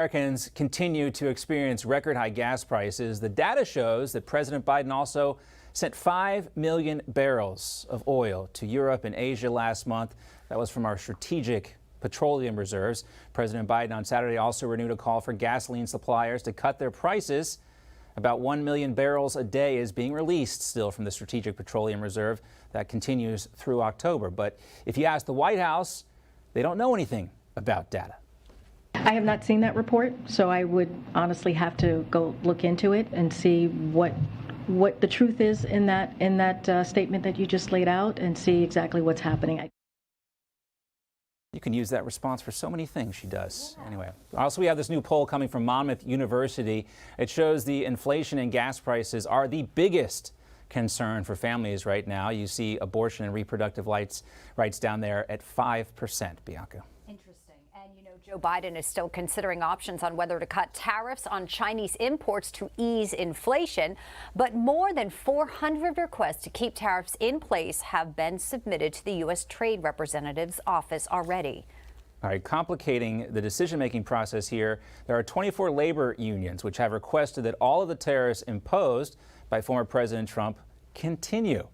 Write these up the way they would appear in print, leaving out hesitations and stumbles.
Americans continue to experience record high gas prices. The data shows that President Biden also sent 5 million barrels of oil to Europe and Asia last month. That was from our strategic petroleum reserves. President Biden on Saturday also renewed a call for gasoline suppliers to cut their prices. About 1 million barrels a day is being released still from the Strategic Petroleum Reserve. That continues through October. But if you ask the White House, they don't know anything about data. I have not seen that report, so I would honestly have to go look into it and see what the truth is in that statement that you just laid out and see exactly what's happening. You can use that response for so many things, she does. Anyway, also we have this new poll coming from Monmouth University. It shows the inflation and gas prices are the biggest concern for families right now. You see abortion and reproductive rights down there at 5%, Bianca. Interesting. And, you know, Joe Biden is still considering options on whether to cut tariffs on Chinese imports to ease inflation. But more than 400 requests to keep tariffs in place have been submitted to the U.S. Trade Representative's office already. All right, complicating the decision-making process here, there are 24 labor unions which have requested that all of the tariffs imposed by former President Trump continue,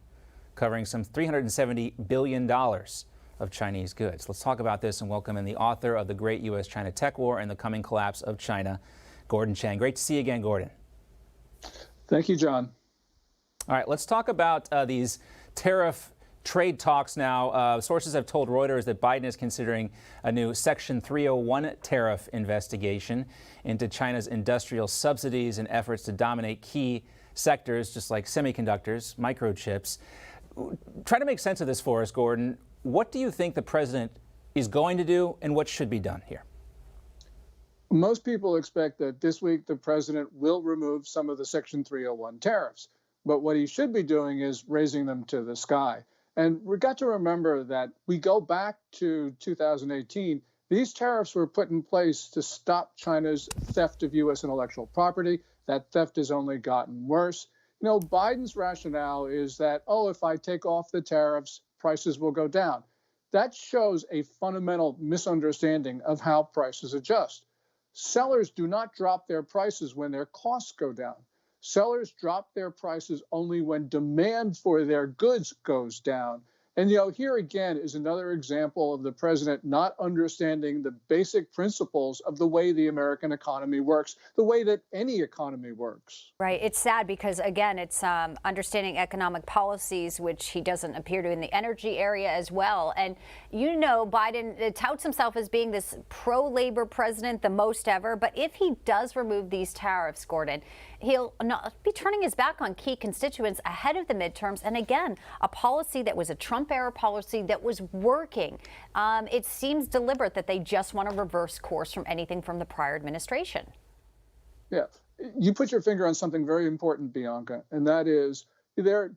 covering some $370 billion of Chinese goods. Let's talk about this and welcome in the author of The Great U.S. China Tech War and the Coming Collapse of China, Gordon Chang. Great to see you again, Gordon. Thank you, John. All right, let's talk about these tariff trade talks now. Sources have told Reuters that Biden is considering a new Section 301 tariff investigation into China's industrial subsidies and efforts to dominate key sectors, just like semiconductors, microchips. Try to make sense of this for us, Gordon. What do you think the president is going to do and what should be done here? Most people expect that this week the president will remove some of the Section 301 tariffs. But what he should be doing is raising them to the sky. And we've got to remember that we go back to 2018. These tariffs were put in place to stop China's theft of U.S. intellectual property. That theft has only gotten worse. You know, Biden's rationale is that, oh, if I take off the tariffs, prices will go down. That shows a fundamental misunderstanding of how prices adjust. Sellers do not drop their prices when their costs go down. Sellers drop their prices only when demand for their goods goes down. And, you know, here again is another example of the president not understanding the basic principles of the way the American economy works, the way that any economy works. Right. It's sad because, again, it's understanding economic policies, which he doesn't appear to in the energy area as well. And, you know, Biden touts himself as being this pro-labor president, the most ever. But if he does remove these tariffs, Gordon, he'll not be turning his back on key constituents ahead of the midterms. And again, a policy that was a Trump-era policy that was working. It seems deliberate that they just want to reverse course from anything from the prior administration. Yeah, you put your finger on something very important, Bianca, and that is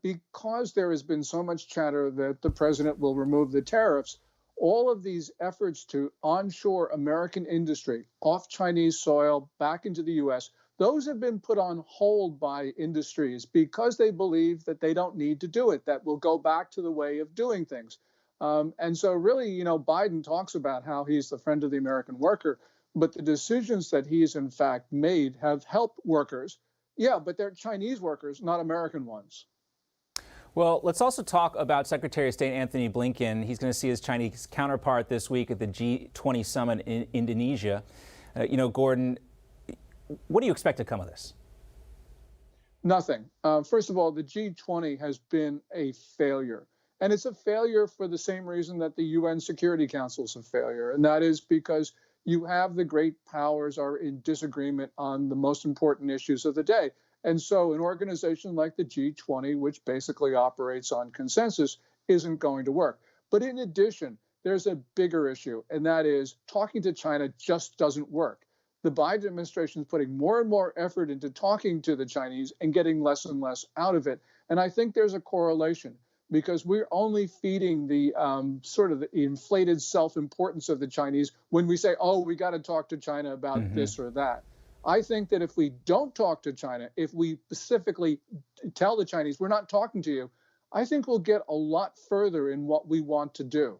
because there has been so much chatter that the president will remove the tariffs. All of these efforts to onshore American industry off Chinese soil back into the U.S., those have been put on hold by industries because they believe that they don't need to do it, that will go back to the way of doing things. And so really, you know, Biden talks about how he's the friend of the American worker, but the decisions that he's in fact made have helped workers. Yeah, but they're Chinese workers, not American ones. Well, let's also talk about Secretary of State Anthony Blinken. He's going to see his Chinese counterpart this week at the G20 summit in Indonesia. You know, Gordon, what do you expect to come of this? Nothing. First of all, the G20 has been a failure. And it's a failure for the same reason that the UN Security Council is a failure. And that is because you have the great powers are in disagreement on the most important issues of the day. And so an organization like the G20, which basically operates on consensus, isn't going to work. But in addition, there's a bigger issue, and that is talking to China just doesn't work. The Biden administration is putting more and more effort into talking to the Chinese and getting less and less out of it. And I think there's a correlation because we're only feeding the sort of the inflated self-importance of the Chinese when we say, oh, we got to talk to China about this or that. I think that if we don't talk to China, if we specifically tell the Chinese we're not talking to you, I think we'll get a lot further in what we want to do.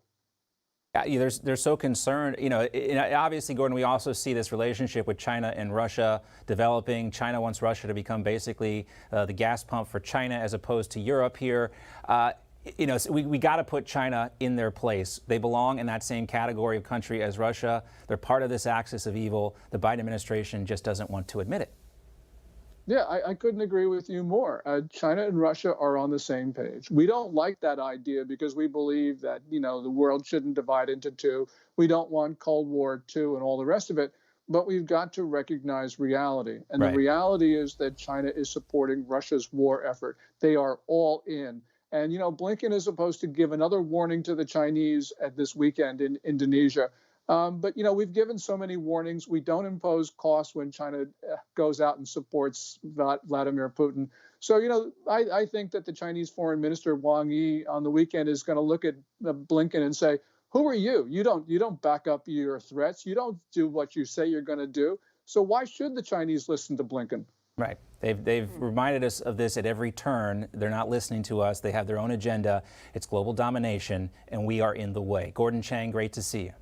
They're so concerned. Obviously, Gordon, we also see this relationship with China and Russia developing. China wants Russia to become basically the gas pump for China as opposed to Europe here. So we got to put China in their place. They belong in that same category of country as Russia. They're part of this axis of evil. The Biden administration just doesn't want to admit it. Yeah, I couldn't agree with you more. China and Russia are on the same page. We don't like that idea because we believe that, the world shouldn't divide into two. We don't want Cold War II and all the rest of it. But we've got to recognize reality. And Right. The reality is that China is supporting Russia's war effort. They are all in. And, Blinken is supposed to give another warning to the Chinese at this weekend in Indonesia. But, we've given so many warnings. We don't impose costs when China goes out and supports Vladimir Putin. So, I think that the Chinese Foreign Minister Wang Yi on the weekend is going to look at Blinken and say, who are you? You don't back up your threats. You don't do what you say you're going to do. So why should the Chinese listen to Blinken? Right. They've reminded us of this at every turn. They're not listening to us. They have their own agenda. It's global domination, and we are in the way. Gordon Chang, great to see you.